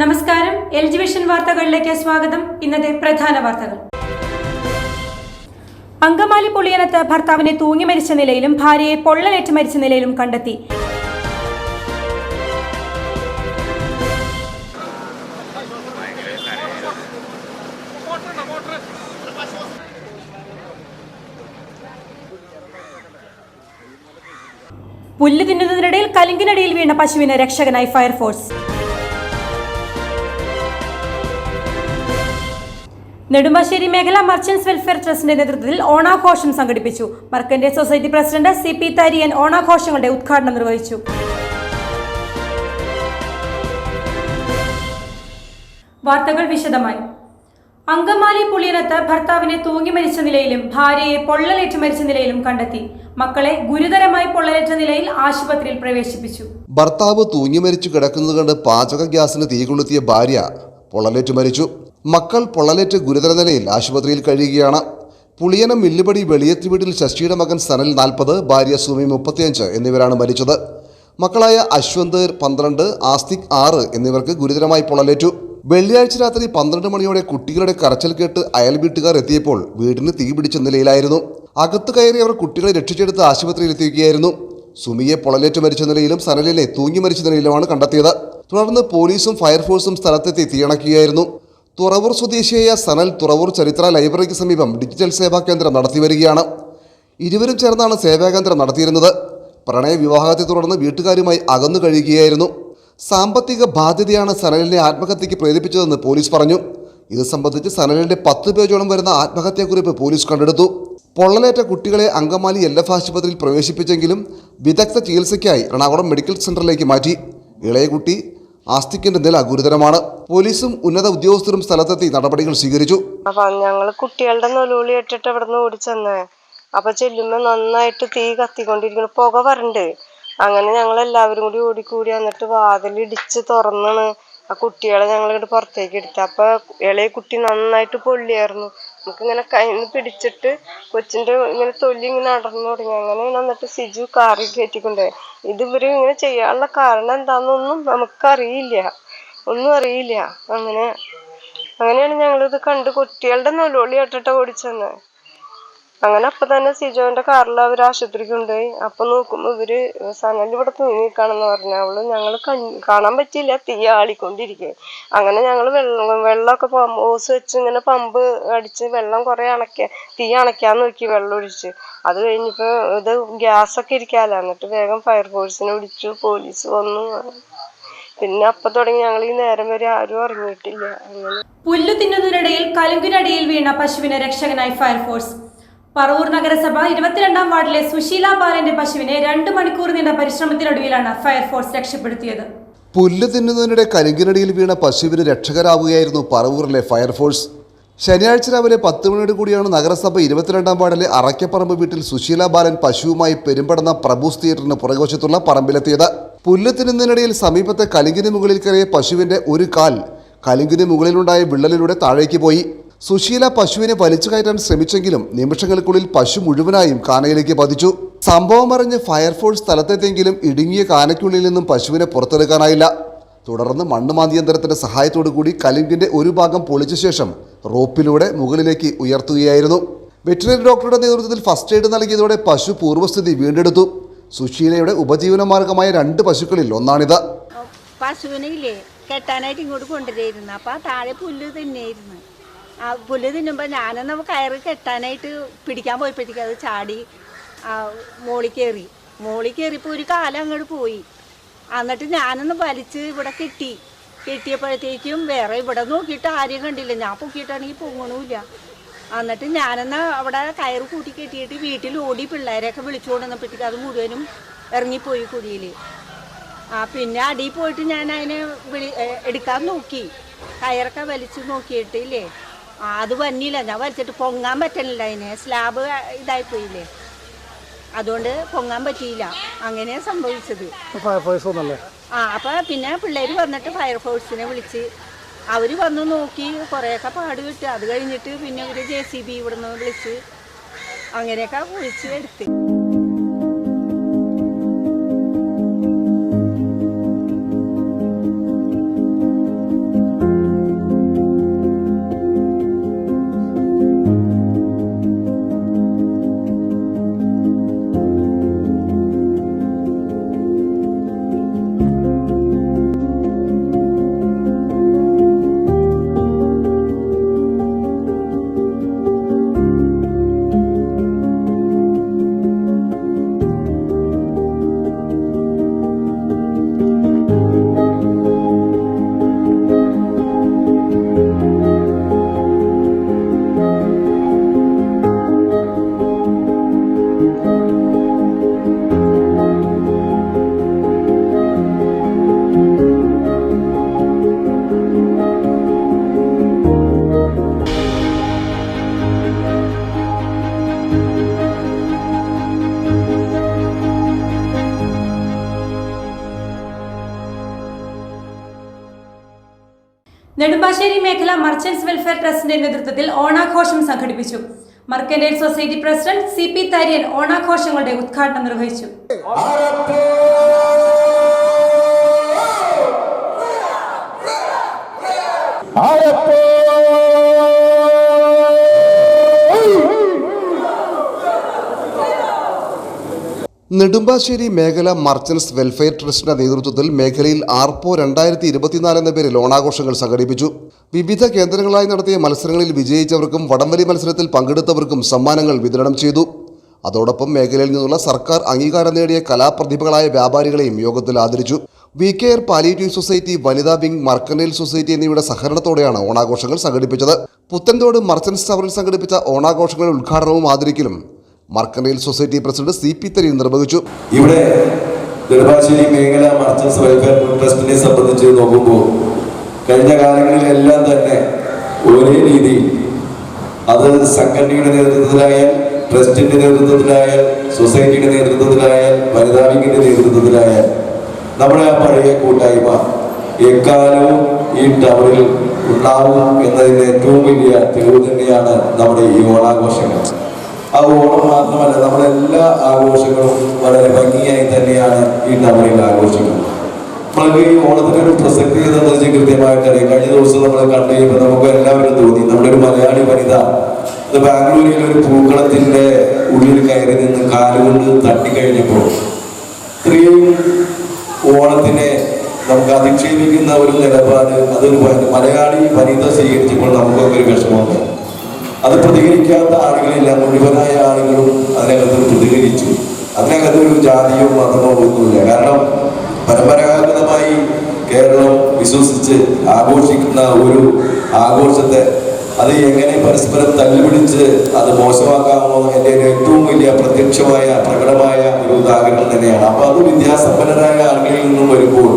നമസ്കാരം, LG vision വാർത്തകളിലേക്ക് സ്വാഗതം. ഇന്നത്തെ പ്രധാന വാർത്തകൾ. അങ്കമാലി പുളിയനത്ത് ഭർത്താവിനെ തൂങ്ങി മരിച്ച നിലയിലും ഭാര്യയെ പൊള്ളലേറ്റ് മരിച്ച നിലയിലും കണ്ടെത്തി. പുല്ല് തിന്നുന്നതിനിടയിൽ കലിങ്കിനടിയിൽ വീണ പശുവിന് രക്ഷകനായി ഫയർഫോഴ്സ്. നെടുമ്പാശ്ശേരി മേഖല മർച്ചന്റ്സ് വെൽഫെയർ ട്രസ്റ്റിന്റെ നേതൃത്വത്തിൽ ഓണാഘോഷം സംഘടിപ്പിച്ചു. മർക്കന്റൈൽ സൊസൈറ്റി പ്രസിഡന്റ് CP തരിയൻ ഓണാഘോഷങ്ങളുടെ ഉദ്ഘാടനം നിർവഹിച്ചു. വാർത്തകൾ വിശദമായി. അങ്കമാലി പുളിയനത്ത് ഭർത്താവിനെ തൂങ്ങി മരിച്ച നിലയിലും ഭാര്യയെ പൊള്ളലേറ്റ് മരിച്ച നിലയിലും കണ്ടെത്തി. മക്കളെ ഗുരുതരമായി പൊള്ളലേറ്റ നിലയിൽ ആശുപത്രിയിൽ പ്രവേശിപ്പിച്ചു. ഭർത്താവ് തൂങ്ങി മരിച്ചു കിടക്കുന്നത് കണ്ട് പാചക ഗ്യാസിന് തീ കൊളുത്തിയ ഭാര്യ പൊള്ളലേറ്റ് മരിച്ചു. മക്കൾ പൊള്ളലേറ്റ് ഗുരുതര നിലയിൽ ആശുപത്രിയിൽ കഴിയുകയാണ്. പുളിയനം മില്ലുപടി വെളിയത്തി വീട്ടിൽ ശശിയുടെ മകൻ സനൽ 40, ഭാര്യ സുമി 35 എന്നിവരാണ് മരിച്ചത്. മക്കളായ അശ്വന്ത് 12, ആസ്തിക് 6 എന്നിവർക്ക് ഗുരുതരമായി പൊള്ളലേറ്റു. വെള്ളിയാഴ്ച രാത്രി 12 മണിയോടെ കുട്ടികളുടെ കരച്ചിൽ കേട്ട് അയൽ വീട്ടുകാർ എത്തിയപ്പോൾ വീടിന് തീ പിടിച്ച നിലയിലായിരുന്നു. അകത്ത് കയറി അവർ കുട്ടികളെ രക്ഷിച്ചെടുത്ത് ആശുപത്രിയിൽ എത്തിക്കുകയായിരുന്നു. സുമിയെ പൊള്ളലേറ്റ് മരിച്ച നിലയിലും സനലിനെ തൂങ്ങി മരിച്ച നിലയിലുമാണ് കണ്ടെത്തിയത്. തുടർന്ന് പോലീസും ഫയർഫോഴ്സും സ്ഥലത്തെത്തി തീയണക്കുകയായിരുന്നു. തുറവൂർ സ്വദേശിയായ സനൽ തുറവൂർ ചരിത്ര ലൈബ്രറിക്ക് സമീപം ഡിജിറ്റൽ സേവാ കേന്ദ്രം നടത്തിവരികയാണ്. ഇരുവരും ചേർന്നാണ് സേവാകേന്ദ്രം നടത്തിയിരുന്നത്. പ്രണയ വിവാഹത്തെ തുടർന്ന് വീട്ടുകാരുമായി അകന്നു കഴിയുകയായിരുന്നു. സാമ്പത്തിക ബാധ്യതയാണ് സനലിനെ ആത്മഹത്യയ്ക്ക് പ്രേരിപ്പിച്ചതെന്ന് പോലീസ് പറഞ്ഞു. ഇത് സംബന്ധിച്ച് സനലിന്റെ 10 പേജോളം വരുന്ന ആത്മഹത്യാക്കുറിപ്പ് പോലീസ് കണ്ടെടുത്തു. പൊള്ളലേറ്റ കുട്ടികളെ അങ്കമാലി LF ആശുപത്രിയിൽ പ്രവേശിപ്പിച്ചെങ്കിലും വിദഗ്ധ ചികിത്സയ്ക്കായി എറണാകുളം മെഡിക്കൽ സെന്ററിലേക്ക് മാറ്റി. ഇളയ കുട്ടി ആസ്തിക്കിന്റെ നില ഗുരുതരമാണ്. പോലീസും ഉന്നത ഉദ്യോഗസ്ഥരും സ്ഥലത്തെത്തി നടപടികൾ സ്വീകരിച്ചു. ഞങ്ങള് കുട്ടികളുടെ നൊലുവിളി ഇട്ടിട്ട് അവിടെ നിന്ന് ഓടിച്ചെന്നേ. അപ്പൊ ചെല്ലുമ്പോ നന്നായിട്ട് തീ കത്തിക്കൊണ്ടിരിക്കുന്നു, പുക വരണ്ട്. അങ്ങനെ ഞങ്ങൾ എല്ലാവരും കൂടി ഓടിക്കൂടി എന്നിട്ട് വാതിലിടിച്ച് തുറന്നാണ് ആ കുട്ടികളെ ഞങ്ങൾ ഇങ്ങോട്ട് പുറത്തേക്ക് എടുത്തത്. അപ്പൊ ഇളയ കുട്ടി നന്നായിട്ട് പൊള്ളിയായിരുന്നു. നമുക്കിങ്ങനെ കയ്യിൽ പിടിച്ചിട്ട് കൊച്ചിന്റെ ഇങ്ങനെ തൊല്ലി ഇങ്ങനെ അടർന്നു തുടങ്ങി. അങ്ങനെ എന്നിട്ട് സിജു കാറി കയറ്റിക്കൊണ്ടേ. ഇവര് ഇങ്ങനെ ചെയ്യാനുള്ള കാരണം എന്താണെന്നൊന്നും നമുക്കറിയില്ല, ഒന്നും അറിയില്ല. അങ്ങനെയാണ് ഞങ്ങളിത് കണ്ട് കുട്ടികളുടെ നൊലോളി ഇട്ടിട്ട് ഓടിച്ചെന്ന്. അങ്ങനെ അപ്പൊ തന്നെ സിജോന്റെ കാറിൽ അവർ ആശുപത്രിക്ക് കൊണ്ടുപോയി. അപ്പൊ നോക്കുമ്പോ ഇവര് സനൽ ഇവിടെ തൂങ്ങിക്കാണെന്ന് പറഞ്ഞു. അവള് ഞങ്ങള് കാണാൻ പറ്റിയില്ല, തീ ആളിക്കൊണ്ടിരിക്കെ. അങ്ങനെ ഞങ്ങള് വെള്ളമൊക്കെ ഓസ് വെച്ച് ഇങ്ങനെ പമ്പ് അടിച്ച് വെള്ളം കുറെ തീ അണയ്ക്കാൻ നോക്കി, വെള്ളം ഒഴിച്ച്. അത് കഴിഞ്ഞപ്പോ ഇത് ഗ്യാസൊക്കെ ഇരിക്കാല്ലോ. എന്നിട്ട് വേഗം ഫയർഫോഴ്സിനെ വിളിച്ചു, പോലീസ് വന്നു. പിന്നെ അപ്പൊ തുടങ്ങി ഞങ്ങൾ ഈ നേരം വരെ ആരും അറിഞ്ഞിട്ടില്ല. അങ്ങനെ പുല്ലു തിന്നുന്നതിനിടയിൽ കലുങ്കിനടിയിൽ വീണ പശുവിന് രക്ഷകനായി ഫയർഫോഴ്സ്. പറവൂർ നഗരസഭ 22-ാം വാർഡിലെ സുശീല ബാലന്റെ പശുവിനെ 2 മണിക്കൂർ നീണ്ട പരിശ്രമത്തിനൊടുവിലാണ് ഫയർഫോഴ്സ് രക്ഷപ്പെടുത്തിയത്. പുല്ല് തിന്നുന്നതിനിടെ കലുങ്കിനടിയിൽ വീണ പശുവിന് രക്ഷകരാവുകയായിരുന്നു പറവൂരിലെ ഫയർഫോഴ്സ്. ശനിയാഴ്ച രാവിലെ 10 മണിയോട് കൂടിയാണ് നഗരസഭ 22-ാം വാർഡിലെ അറയ്ക്കപ്പറമ്പ് വീട്ടിൽ സുശീല ബാലൻ പശുവുമായി പെരുമ്പടന്ന പ്രഭൂസ് തിയേറ്ററിന് പുറകുവശത്തുള്ള പറമ്പിലെത്തിയത്. പുല്ല് തിന്നുന്നതിനിടയിൽ സമീപത്തെ കലുങ്കിന് മുകളിൽ കയറിയ പശുവിന്റെ ഒരു കാൽ കലുങ്കിന് മുകളിലുണ്ടായ വിള്ളലിലൂടെ താഴേക്ക് പോയി. സുശീല പശുവിനെ വലിച്ചു കയറ്റാൻ ശ്രമിച്ചെങ്കിലും നിമിഷങ്ങൾക്കുള്ളിൽ പശു മുഴുവനായും കാനയിലേക്ക് പതിച്ചു. സംഭവം അറിഞ്ഞ് ഫയർഫോഴ്സ് സ്ഥലത്തെത്തിയെങ്കിലും ഇടുങ്ങിയ കാനയ്ക്കുള്ളിൽ നിന്നും പശുവിനെ പുറത്തെടുക്കാനായില്ല. തുടർന്ന് മണ്ണുമാന്തി യന്ത്രത്തിന്റെ സഹായത്തോടു കൂടി കലുങ്കിന്റെ ഒരു ഭാഗം പൊളിച്ച ശേഷം റോപ്പിലൂടെ മുകളിലേക്ക് ഉയർത്തുകയായിരുന്നു. വെറ്ററിനറി ഡോക്ടറുടെ നേതൃത്വത്തിൽ ഫസ്റ്റ് എയ്ഡ് നൽകിയതോടെ പശു പൂർവ്വസ്ഥിതി വീണ്ടെടുത്തു. സുശീലയുടെ ഉപജീവന മാർഗമായ 2 പശുക്കളിൽ ഒന്നാണിത്. പശുവിനെ കെട്ടാനായിട്ട് ഇങ്ങോട്ട് കൊണ്ടുവരായിരുന്നു. അപ്പൊ താഴെ പുല്ല് തന്നെയായിരുന്നു. ആ പുല്ല് തിന്നുമ്പോൾ ഞാനൊന്ന് കയറ് കെട്ടാനായിട്ട് പിടിക്കാൻ പോയപ്പോഴത്തേക്ക് അത് ചാടി മോളിൽ കയറിയപ്പോൾ ഒരു കാലം അങ്ങോട്ട് പോയി. എന്നിട്ട് ഞാനൊന്ന് വലിച്ച് ഇവിടെ കെട്ടിയപ്പോഴത്തേക്കും വേറെ ഇവിടെ നോക്കിയിട്ട് ആരെയും കണ്ടില്ല. ഞാൻ പൊക്കിയിട്ടാണെങ്കിൽ പൊങ്ങണമില്ല. എന്നിട്ട് ഞാനെന്ന് അവിടെ കയറ് കൂട്ടി കെട്ടിയിട്ട് വീട്ടിൽ ഓടി പിള്ളേരെയൊക്കെ വിളിച്ചു കൊണ്ടുവന്നപ്പോഴത്തേക്ക് അത് മുഴുവനും ഇറങ്ങിപ്പോയി കുഴിയിൽ. പിന്നെ അടിയിൽ പോയിട്ട് ഞാൻ അതിനെ എടുക്കാൻ നോക്കി, കയറൊക്കെ വലിച്ചു നോക്കിയിട്ടില്ലേ, അത് വന്നില്ല. ഞാൻ വലിച്ചിട്ട് പൊങ്ങാൻ പറ്റണില്ല, അതിന് സ്ലാബ് ഇതായിപ്പോയില്ലേ, അതുകൊണ്ട് പൊങ്ങാൻ പറ്റിയില്ല. അങ്ങനെയാണ് സംഭവിച്ചത്. അപ്പൊ പിന്നെ പിള്ളേർ വന്നിട്ട് ഫയർഫോഴ്സിനെ വിളിച്ച് അവർ വന്ന് നോക്കി, കുറേയൊക്കെ പാട് കിട്ടി. അത് കഴിഞ്ഞിട്ട് പിന്നെ ഒരു JCB ഇവിടുന്ന് വിളിച്ച് അങ്ങനെയൊക്കെ വിളിച്ച് എടുത്ത്. നെടുമ്പാശ്ശേരി മേഖല മർച്ചന്റ്സ് വെൽഫെയർ ട്രസ്റ്റിന്റെ നേതൃത്വത്തിൽ ഓണാഘോഷം സംഘടിപ്പിച്ചു. മർക്കന്റൈൽ സൊസൈറ്റി പ്രസിഡന്റ് CP തര്യൻ ഓണാഘോഷങ്ങളുടെ ഉദ്ഘാടനം നിർവഹിച്ചു. നെടുമ്പാശ്ശേരി മേഖല മർച്ചന്റ്സ് വെൽഫെയർ ട്രസ്റ്റിന്റെ നേതൃത്വത്തിൽ മേഖലയിൽ ആർപ്പോ 2024 എന്ന പേരിൽ ഓണാഘോഷങ്ങൾ സംഘടിപ്പിച്ചു. വിവിധ കേന്ദ്രങ്ങളായി നടത്തിയ മത്സരങ്ങളിൽ വിജയിച്ചവർക്കും വടംവലി മത്സരത്തിൽ പങ്കെടുത്തവർക്കും സമ്മാനങ്ങൾ വിതരണം ചെയ്തു. അതോടൊപ്പം മേഖലയിൽ നിന്നുള്ള സർക്കാർ അംഗീകാരം നേടിയ കലാപ്രതിഭകളായ വ്യാപാരികളെയും യോഗത്തിൽ ആദരിച്ചു. VKR പാലിയേറ്റീവ് സൊസൈറ്റി, വനിതാ വിംഗ്, മർക്കന്റൈൽ സൊസൈറ്റി എന്നിവയുടെ സഹകരണത്തോടെയാണ് ഓണാഘോഷങ്ങൾ സംഘടിപ്പിച്ചത്. പുത്തൻതോട് മർച്ചന്റ്സ് ടവറിൽ സംഘടിപ്പിച്ച ഓണാഘോഷങ്ങളുടെ ഉദ്ഘാടനവും ആദരിക്കലും മർക്കന്റൈൽ സൊസൈറ്റി പ്രസിഡന്റ് CP തര്യൻ നിർവഹിച്ചു. ഇവിടെ നെടുമ്പാശ്ശേരി മേഖല മർച്ചന്റ്സ് വെൽഫെയർ ട്രസ്റ്റിനെ സംബന്ധിച്ച് നോക്കുമ്പോൾ കഴിഞ്ഞ കാലങ്ങളിലെല്ലാം തന്നെ ഒരേ രീതിയിൽ അത് സംഘടനയുടെ നേതൃത്വത്തിലായാൽ, ട്രസ്റ്റിന്റെ നേതൃത്വത്തിലായാൽ, സൊസൈറ്റിയുടെ നേതൃത്വത്തിലായാൽ, വനിതാ വിംഗിന്റെ നേതൃത്വത്തിലായാൽ നമ്മുടെ ആ പഴയ കൂട്ടായ്മ എക്കാലവും ഈ ടവറിൽ ഉണ്ടാവും എന്നതിന്റെ ഏറ്റവും വലിയ തെളിവ് തന്നെയാണ് നമ്മുടെ ഈ ഓണാഘോഷങ്ങൾ. ആ ഓണം മാത്രമല്ല, നമ്മുടെ എല്ലാ ആഘോഷങ്ങളും വളരെ ഭംഗിയായി തന്നെയാണ് ഈ ടവറിൽ ആഘോഷിക്കുന്നത്. നമ്മൾക്ക് ഈ ഓണത്തിന് ഒരു പ്രസക്തി എന്താണെന്ന് വെച്ചാൽ കൃത്യമായിട്ടറിയാം. കഴിഞ്ഞ ദിവസം നമ്മൾ കണ്ടു കഴിയുമ്പോൾ നമുക്ക് എല്ലാവരും തോന്നി, നമ്മുടെ ഒരു മലയാളി വനിത അത് ബാംഗ്ലൂരിൽ ഒരു പൂക്കളത്തിന്റെ ഉള്ളിൽ കയറി നിന്ന് കാലുകൊണ്ട് തട്ടിക്കഴിഞ്ഞപ്പോൾ ഇത്രയും ഓണത്തിനെ നമുക്ക് അധിക്ഷേപിക്കുന്ന ഒരു നിലപാട് അതൊരു മലയാളി വനിത സ്വീകരിച്ചപ്പോൾ നമുക്കൊക്കെ ഒരു വിഷമമുണ്ട്. അത് പ്രതികരിക്കാത്ത ആളുകളില്ല, മുഴുവനായ ആളുകളും അതിനകത്ത് പ്രതികരിച്ചു. അതിനകത്തൊരു ജാതിയോ മതമോ ഒന്നുമില്ല. കാരണം പരമ്പരാഗതമായി കേരളം വിശ്വസിച്ച് ആഘോഷിക്കുന്ന ഒരു ആഘോഷത്തെ അത് എങ്ങനെ പരസ്പരം തല്ലുപിടിച്ച് അത് മോശമാക്കാമോ എൻ്റെ ഏറ്റവും വലിയ പ്രത്യക്ഷമായ പ്രകടമായ ഒരു ഉദാഹരണം തന്നെയാണ്. അപ്പൊ അത് വിദ്യാസമ്പന്നരായ ആളുകളിൽ നിന്നും വരുമ്പോൾ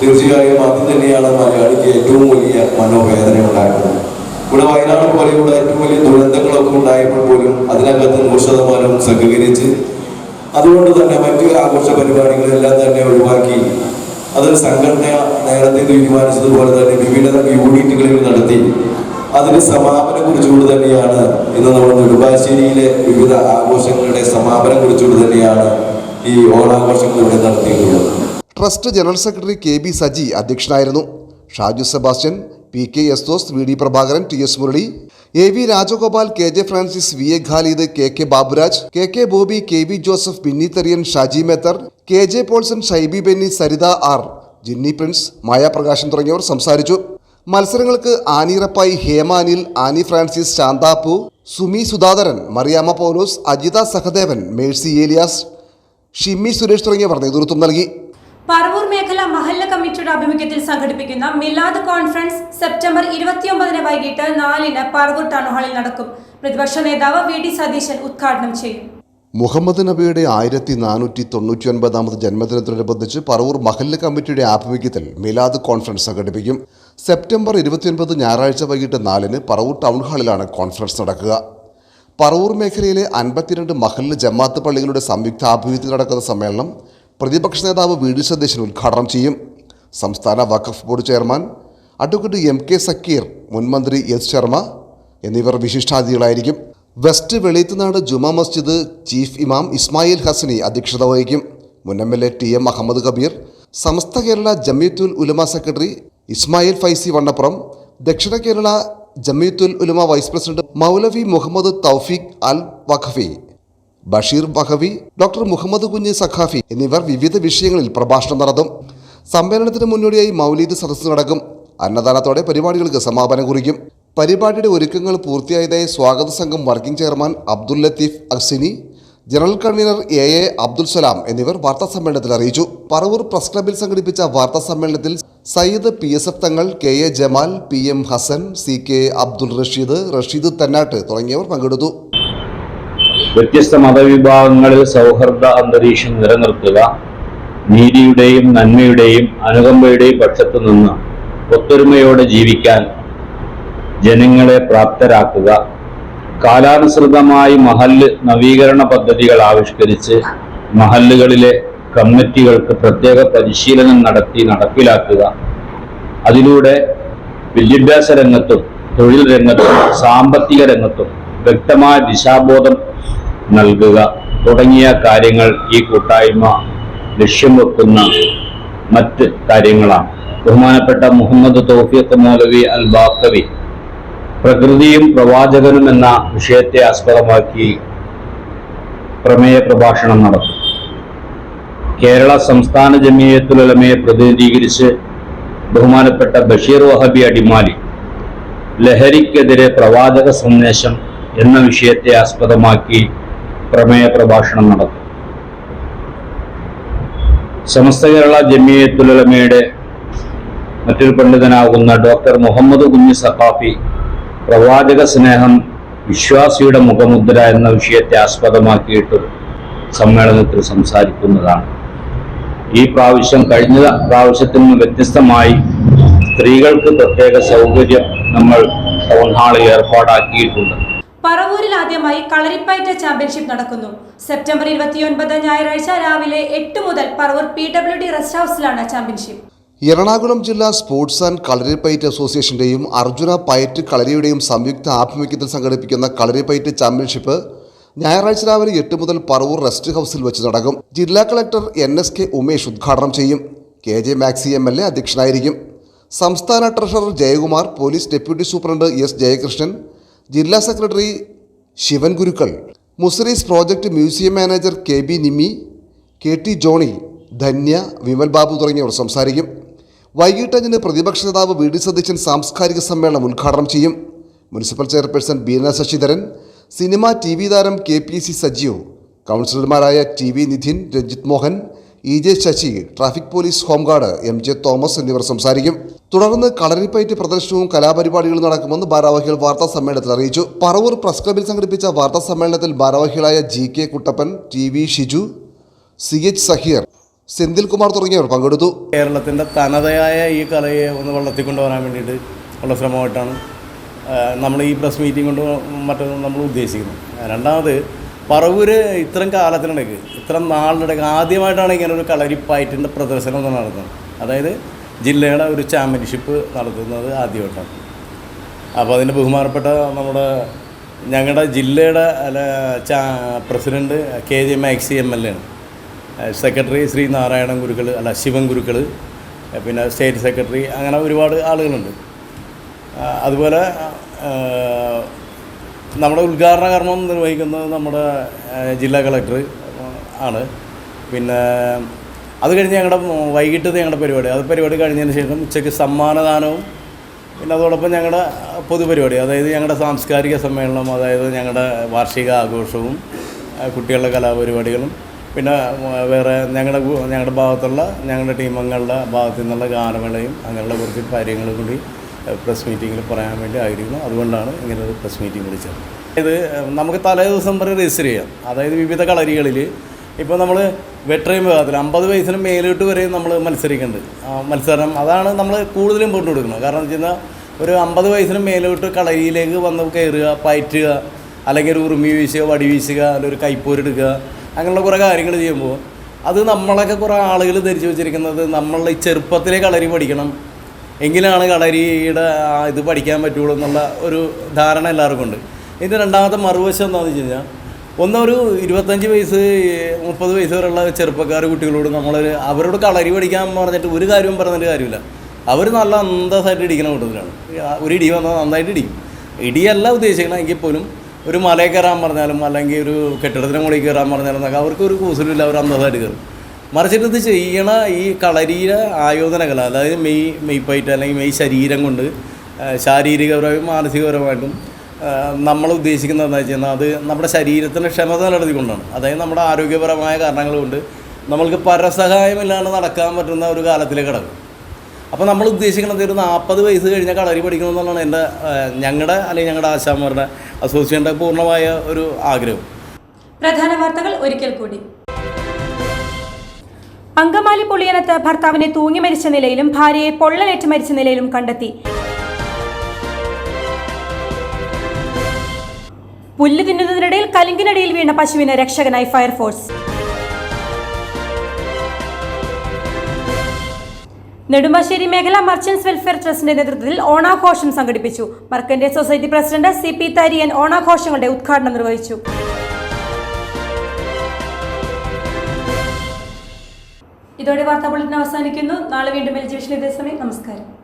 തീർച്ചയായും അത് തന്നെയാണ് മലയാളിക്ക് ഏറ്റവും വലിയ മനോവേദന ഉണ്ടാക്കുന്നത്. ഇവിടെ വയനാട് പോലെയുള്ള ഏറ്റവും വലിയ ദുരന്തങ്ങളൊക്കെ ഉണ്ടായപ്പോൾ പോലും അതിനകത്ത് 100% സഹകരിച്ച് അതുകൊണ്ട് തന്നെ മറ്റ് ആഘോഷ പരിപാടികളെല്ലാം തന്നെ ഒഴിവാക്കി അത് സംഘടന നേരത്തെ തീരുമാനിച്ചതുപോലെ തന്നെ വിവിധ യൂണിറ്റുകളിൽ നടത്തി അതിന് സമാപനം കുറിച്ചുകൊണ്ട് തന്നെയാണ് ഇന്ന് നമ്മൾ നെടുമ്പാശ്ശേരിയിലെ വിവിധ ആഘോഷങ്ങളുടെ സമാപനം കുറിച്ചുകൊണ്ട് തന്നെയാണ് ഈ ഓണാഘോഷങ്ങൾ ഇവിടെ നടത്തിയിട്ടുള്ളത്. Trust general secretary KB Saji അധ്യക്ഷനായിരുന്നു. Shaju Sebastian, PK Esthos, VD Prabhakaran, TS Murali, AV Rajagopal, KJ Francis, VA Khalid, KK Baburaj, KK Bobby, KB Joseph, Binny Tharian, Shaji Methar, KJ Paulson, Shaibi Benny, Saritha R, Jinny Prince, Maya Prakashan തുടങ്ങിയവർ സംസാരിച്ചു. മത്സരങ്ങൾക്ക് Annie Rappai, Hema Anil, Annie Francis, Shanthappu, Sumi Sudhakaran, Mariyamma Paulose, Ajitha Sahadevan, Mercy Elias, Shimmy Suresh തുടങ്ങിയവർ നേതൃത്വം നൽകി. പറവൂർ മേഖല മഹല്ല കമ്മിറ്റിയുടെ ആഭിമുഖ്യത്തിൽ സംഘടിപ്പിക്കുന്ന മിലാദ് കോൺഫറൻസ് സെപ്റ്റംബർ 29 വൈകിട്ട് 4 പറവൂർ ടൗൺ ഹാളിൽ നടക്കും. പ്രതിപക്ഷ നേതാവ് VD സതീശൻ ഉദ്ഘാടനം ചെയ്യും. മുഹമ്മദ് നബിയുടെ 1499 ജന്മദിനത്തോടനുബന്ധിച്ച് പറവൂർ മഹല്ല് കമ്മിറ്റിയുടെ ആഭിമുഖ്യത്തിൽ മിലാദ് കോൺഫറൻസ് സംഘടിപ്പിക്കും. സെപ്റ്റംബർ 29 ഞായറാഴ്ച വൈകിട്ട് 4 പറവൂർ ടൗൺ ഹാളിലാണ് കോൺഫറൻസ് നടക്കുക. പറവൂർ മേഖലയിലെ 52 മഹല്ല് ജമാഅത്ത് പള്ളികളുടെ സംയുക്ത ആഭിമുഖ്യത്തിൽ നടക്കുന്ന സമ്മേളനം പ്രതിപക്ഷ നേതാവ് VD സതീശൻ ഉദ്ഘാടനം ചെയ്യും. സംസ്ഥാന Waqf board chairman advocate MK Zakir, മുൻമന്ത്രി S ശർമ്മ എന്നിവർ വിശിഷ്ടാതിഥികളായിരിക്കും. വെസ്റ്റ് വെളിയത്തുനാട് ജുമാ മസ്ജിദ് ചീഫ് ഇമാം ഇസ്മായിൽ ഹസനി അധ്യക്ഷത വഹിക്കും. മുൻ MLA TM Ahmed Kabir, Samastha Kerala Jamiyathul Ulama secretary Ismail Faizy Vannappuram, Dakshina Kerala Jamiyathul Ulama vice president Moulavi Muhammad Thoufeeq Al Wakafi, Basheer Wakavi, doctor Muhammad Kunju Saqafi എന്നിവർ വിവിധ വിഷയങ്ങളിൽ പ്രഭാഷണം നടത്തും. സമ്മേളനത്തിന് മുന്നോടിയായി മൗലീദ് സദസ്സ് നടക്കും. അന്നദാനത്തോടെ പരിപാടികൾക്ക് സമാപനം കുറിക്കും. പരിപാടിയുടെ ഒരുക്കങ്ങൾ പൂർത്തിയായതായി സ്വാഗത സംഘം working chairman Abdul Latheef Ahsini, general convener AA Abdul Salam എന്നിവർ വാർത്താസമ്മേളനത്തിൽ അറിയിച്ചു. പറവൂർ പ്രസ് ക്ലബിൽ സംഘടിപ്പിച്ച വാർത്താസമ്മേളനത്തിൽ Sayyid PSF Thangal, KA Jamal, PM Hasan, CK Abdul Rasheed Thannatt തുടങ്ങിയവർ പങ്കെടുത്തു. വ്യത്യസ്ത മതവിഭാഗങ്ങളിൽ സൗഹൃദ അന്തരീക്ഷം നിലനിർത്തുക, നീതിയുടെയും നന്മയുടെയും അനുകമ്പയുടെയും പക്ഷത്തു നിന്ന് ഒത്തൊരുമയോടെ ജീവിക്കാൻ ജനങ്ങളെ പ്രാപ്തരാക്കുക, കാലാനുസൃതമായി മഹല്ല് നവീകരണ പദ്ധതികൾ ആവിഷ്കരിച്ച് മഹല്ലുകളിലെ കമ്മിറ്റികൾക്ക് പ്രത്യേക പരിശീലനം നടത്തി നടപ്പിലാക്കുക, അതിലൂടെ വിദ്യാഭ്യാസ രംഗത്തും തൊഴിൽ രംഗത്തും സാമ്പത്തിക രംഗത്തും വ്യക്തമായ ദിശാബോധം നൽകുക തുടങ്ങിയ കാര്യങ്ങൾ ഈ കൂട്ടായ്മ ലക്ഷ്യം വെക്കുന്ന മറ്റ് കാര്യങ്ങളാണ്. ബഹുമാനപ്പെട്ട മുഹമ്മദ് തൗഫീഖ് മൗലവി അൽ ബാക്കവി പ്രകൃതിയും പ്രവാചകനും എന്ന വിഷയത്തെ ആസ്പദമാക്കി പ്രമേയ പ്രഭാഷണം നടത്തും. കേരള സംസ്ഥാന ജമിയത്തുൽ ഉലമയെ പ്രതിനിധീകരിച്ച് ബഹുമാനപ്പെട്ട ബഷീർ വഹബി അടിമാലി ലഹരിക്കെതിരെ പ്രവാചക സന്ദേശം എന്ന വിഷയത്തെ ആസ്പദമാക്കി പ്രമേയ പ്രഭാഷണം നടത്തും. സമസ്ത കേരള ജമിയത്തുൽ ഉലമയുടെ മറ്റൊരു പണ്ഡിതനാകുന്ന ഡോക്ടർ മുഹമ്മദ് കുഞ്ഞി സഖാഫി പ്രവാചക സ്നേഹം വിശ്വാസിയുടെ മുഖമുദ്ര എന്ന വിഷയത്തെ ആസ്പദമാക്കിയിട്ട് സമ്മേളനത്തിൽ സംസാരിക്കുന്നതാണ്. ഈ പ്രാവശ്യം കഴിഞ്ഞ പ്രാവശ്യത്തിൽ നിന്ന് വ്യത്യസ്തമായി സ്ത്രീകൾക്ക് പ്രത്യേക സൗകര്യം നമ്മൾ ടൗൺ ഹാളിൽ ഏർപ്പാടാക്കിയിട്ടുണ്ട്. പറവൂരിൽ ആദ്യമായി കളരിപ്പയറ്റ ചാമ്പ്യൻഷിപ്പ് നടക്കുന്നു. സെപ്റ്റംബർ 29 ഞായറാഴ്ച രാവിലെ 8 മുതൽ പറവൂർ PWD റെസ്റ്റ് ഹൗസിലാണ് ചാമ്പ്യൻഷിപ്പ്. എറണാകുളം ജില്ലാ സ്പോർട്സ് ആൻഡ് കളരിപ്പയറ്റ് അസോസിയേഷന്റെയും അർജുന പയറ്റ് കളരിയുടെയും സംയുക്ത ആഭിമുഖ്യത്തിൽ സംഘടിപ്പിക്കുന്ന കളരിപ്പയറ്റ് ചാമ്പ്യൻഷിപ്പ് ഞായറാഴ്ച രാവിലെ 8 മുതൽ പറവൂർ റെസ്റ്റ് ഹൗസിൽ വെച്ച് നടക്കും. ജില്ലാ കളക്ടർ NSK ഉമേഷ് ഉദ്ഘാടനം ചെയ്യും. KJ മാക്സി MLA അധ്യക്ഷനായിരിക്കും. സംസ്ഥാന treasurer Jayakumar, police deputy superintendent S Jayakrishnan, ജില്ലാ secretary Sivan Gurukkal, Muziris project museum manager KB Nimmi, KT Johny, Dhanya, Vimal Babu തുടങ്ങിയവർ സംസാരിക്കും. വൈകിട്ട് 5 പ്രതിപക്ഷ നേതാവ് VD സതീശൻ സാംസ്കാരിക സമ്മേളനം ഉദ്ഘാടനം ചെയ്യും. Municipal chairperson Beena Sasidharan, cinema TV താരം KPC സജീവ്, കൗൺസിലർമാരായ TV Nidhin, Ranjith Mohan, EJ Sasi, traffic police home guard MJ Thomas എന്നിവർ സംസാരിക്കും. തുടർന്ന് കളരിപ്പയറ്റ് പ്രദർശനവും കലാപരിപാടികളും നടക്കുമെന്ന് ഭാരവാഹികൾ വാർത്താ സമ്മേളനത്തിൽ അറിയിച്ചു. പറവൂർ പ്രസ് ക്ലബിൽ സംഘടിപ്പിച്ച വാർത്താ സമ്മേളനത്തിൽ ഭാരവാഹികളായ GK Kuttappan, TV Shiju, CH Zaheer, Senthilkumar തുടങ്ങിയവർ പങ്കെടുത്തു. കേരളത്തിൻ്റെ തനതയായ ഈ കലയെ ഒന്ന് വളർത്തിക്കൊണ്ടുവരാൻ വേണ്ടിയിട്ട് ഉള്ള ശ്രമമായിട്ടാണ് നമ്മൾ ഈ പ്രസ് മീറ്റിംഗ് കൊണ്ട് മറ്റൊന്ന് നമ്മൾ ഉദ്ദേശിക്കുന്നത്. രണ്ടാമത് പറവൂര് ഇത്രയും കാലത്തിനിടയ്ക്ക് ഇത്രയും നാളിനിടയ്ക്ക് ആദ്യമായിട്ടാണ് ഇങ്ങനെ ഒരു കളരിപ്പയറ്റിൻ്റെ പ്രദർശനം നടത്തുന്നത്. അതായത് ജില്ലയുടെ ഒരു ചാമ്പ്യൻഷിപ്പ് നടത്തുന്നത് ആദ്യമായിട്ടാണ്. അപ്പോൾ അതിൻ്റെ ബഹുമാനപ്പെട്ട ഞങ്ങളുടെ ജില്ലയുടെ പ്രസിഡൻറ്റ് KJ മാക്സി MLA ആണ്. സെക്രട്ടറി ശ്രീ നാരായണൻ ഗുരുക്കൾ ശിവൻ ഗുരുക്കൾ, പിന്നെ സ്റ്റേറ്റ് സെക്രട്ടറി, അങ്ങനെ ഒരുപാട് ആളുകളുണ്ട്. അതുപോലെ നമ്മുടെ ഉദ്ഘാടന കർമ്മം നിർവഹിക്കുന്നത് നമ്മുടെ ജില്ലാ കളക്ടർ ആണ്. പിന്നെ അത് കഴിഞ്ഞ് വൈകിട്ടത്തെ ഞങ്ങളുടെ പരിപാടി കഴിഞ്ഞതിന് ശേഷം ഉച്ചയ്ക്ക് സമ്മാനദാനവും, പിന്നെ അതോടൊപ്പം ഞങ്ങളുടെ പൊതുപരിപാടി, അതായത് ഞങ്ങളുടെ സാംസ്കാരിക സമ്മേളനം, അതായത് ഞങ്ങളുടെ വാർഷിക ആഘോഷവും കുട്ടികളുടെ കലാപരിപാടികളും, പിന്നെ വേറെ ഞങ്ങളുടെ ഭാഗത്തുള്ള ഞങ്ങളുടെ ടീമംഗങ്ങളുടെ ഭാഗത്തു നിന്നുള്ള ഗാനമേളയും അങ്ങനെയുള്ള കുറച്ച് കാര്യങ്ങൾ കൂടി പ്രസ് മീറ്റിങ്ങിൽ പറയാൻ വേണ്ടി ആയിരുന്നു. അതുകൊണ്ടാണ് ഇങ്ങനെ ഒരു പ്രസ് മീറ്റിംഗ് വിളിച്ചത്. ഇത് നമുക്ക് തലേ ദിവസം വരെ രജിസ്റ്റർ ചെയ്യാം. അതായത് വിവിധ കളരികളിൽ ഇപ്പോൾ നമ്മൾ വെറ്ററൻ വിഭാഗത്തിൽ 50 വയസ്സിന് മേലോട്ട് വരെ നമ്മൾ മത്സരിക്കുന്നുണ്ട്. മത്സരം അതാണ് നമ്മൾ കൂടുതലും പോയിട്ട് കൊടുക്കുന്നത്. കാരണം എന്ന് വെച്ച് കഴിഞ്ഞാൽ ഒരു 50 വയസ്സിന് മേലോട്ട് കളരിയിലേക്ക് വന്ന് കയറുക, പയറ്റുക, അല്ലെങ്കിൽ ഒരു ഉറുമി വീശുക, വടി വീശുക, അല്ലെങ്കിൽ ഒരു കൈപ്പോരെടുക്കുക, അങ്ങനെയുള്ള കുറേ കാര്യങ്ങൾ ചെയ്യുമ്പോൾ അത് നമ്മളൊക്കെ കുറേ ആളുകൾ ധരിച്ചു വെച്ചിരിക്കുന്നത് നമ്മളുടെ ഈ ചെറുപ്പത്തിലെ കളരി പഠിക്കണം എങ്കിലാണ് കളരിയുടെ ഇത് പഠിക്കാൻ പറ്റുള്ളൂ എന്നുള്ള ഒരു ധാരണ എല്ലാവർക്കും ഉണ്ട്. ഇതിൻ്റെ രണ്ടാമത്തെ മറുവശം എന്താണെന്ന് വെച്ച് കഴിഞ്ഞാൽ ഒരു 25 വയസ്സ് 30 വയസ്സ് വരെയുള്ള ചെറുപ്പക്കാർ കുട്ടികളോട് അവരോട് കളരി പഠിക്കാൻ പറഞ്ഞിട്ട് ഒരു കാര്യവും പറഞ്ഞിട്ട് കാര്യമില്ല. അവർ നല്ല അന്തസ്സായിട്ട് ഇടിക്കുന്ന കൂട്ടത്തിലാണ്. ഒരു ഇടി വന്നാൽ നന്നായിട്ട് ഇടിക്കും. ഇടിയല്ല ഉദ്ദേശിക്കണം, എങ്കിൽ പോലും ഒരു മലയിൽ കയറാൻ പറഞ്ഞാലും അല്ലെങ്കിൽ ഒരു കെട്ടിടത്തിന് മുകളിൽ കയറാൻ പറഞ്ഞാലും എന്നൊക്കെ അവർക്ക് ഒരു കൂസലില്ല, അവർ അന്തസ്സായിട്ട് കയറും. മറിച്ചിട്ട് ഇത് ചെയ്യണ ഈ കളരിയിലെ ആയോധന കല, അതായത് മെയ്പ്പയറ്റ് അല്ലെങ്കിൽ മെയ് ശരീരം കൊണ്ട് ശാരീരികപരമായും മാനസികപരമായിട്ടും നമ്മൾ ഉദ്ദേശിക്കുന്നത് എന്താ വെച്ച് കഴിഞ്ഞാൽ അത് നമ്മുടെ ശരീരത്തിൻ്റെ ക്ഷമത നിലനിർത്തിക്കൊണ്ടാണ്. അതായത് നമ്മുടെ ആരോഗ്യപരമായ കാരണങ്ങൾ കൊണ്ട് നമ്മൾക്ക് പരസഹായമില്ലാണ്ട് നടക്കാൻ പറ്റുന്ന ഒരു കാലത്തിലേക്ക് കിടക്കും. അപ്പോൾ നമ്മൾ ഉദ്ദേശിക്കുന്നത് ഒരു 40 വയസ്സ് കഴിഞ്ഞാൽ കളരി പഠിക്കണമെന്നുള്ളതാണ് ഞങ്ങളുടെ ആശാന്മാരുടെ അസോസിയേഷൻ്റെ പൂർണ്ണമായ ഒരു ആഗ്രഹം. പ്രധാന വാർത്തകൾ ഒരിക്കൽ കൂടി. അങ്കമാലി പുളിയനത്ത് ഭർത്താവിനെ തൂങ്ങി മരിച്ച നിലയിലും ഭാര്യയെ പൊള്ളലേറ്റ് മരിച്ച നിലയിലും കണ്ടെത്തി. പുല്ല് തിന്നുന്നതിനിടയിൽ കലിങ്കിനടിയിൽ വീണ പശുവിന് രക്ഷകനായി ഫയർഫോഴ്സ്. നെടുമ്പാശ്ശേരി മേഖല മർച്ചന്റ്സ് വെൽഫെയർ ട്രസ്റ്റിന്റെ നേതൃത്വത്തിൽ ഓണാഘോഷം സംഘടിപ്പിച്ചു. മർക്കന്റൈൽ സൊസൈറ്റി പ്രസിഡന്റ് CP തരിയൻ ഓണാഘോഷങ്ങളുടെ ഉദ്ഘാടനം നിർവഹിച്ചു. ഇതോടെ വാർത്താ ബുള്ളറ്റിൻ അവസാനിക്കുന്നു. നാളെ വീണ്ടും എൽജി വിഷയം. നമസ്കാരം.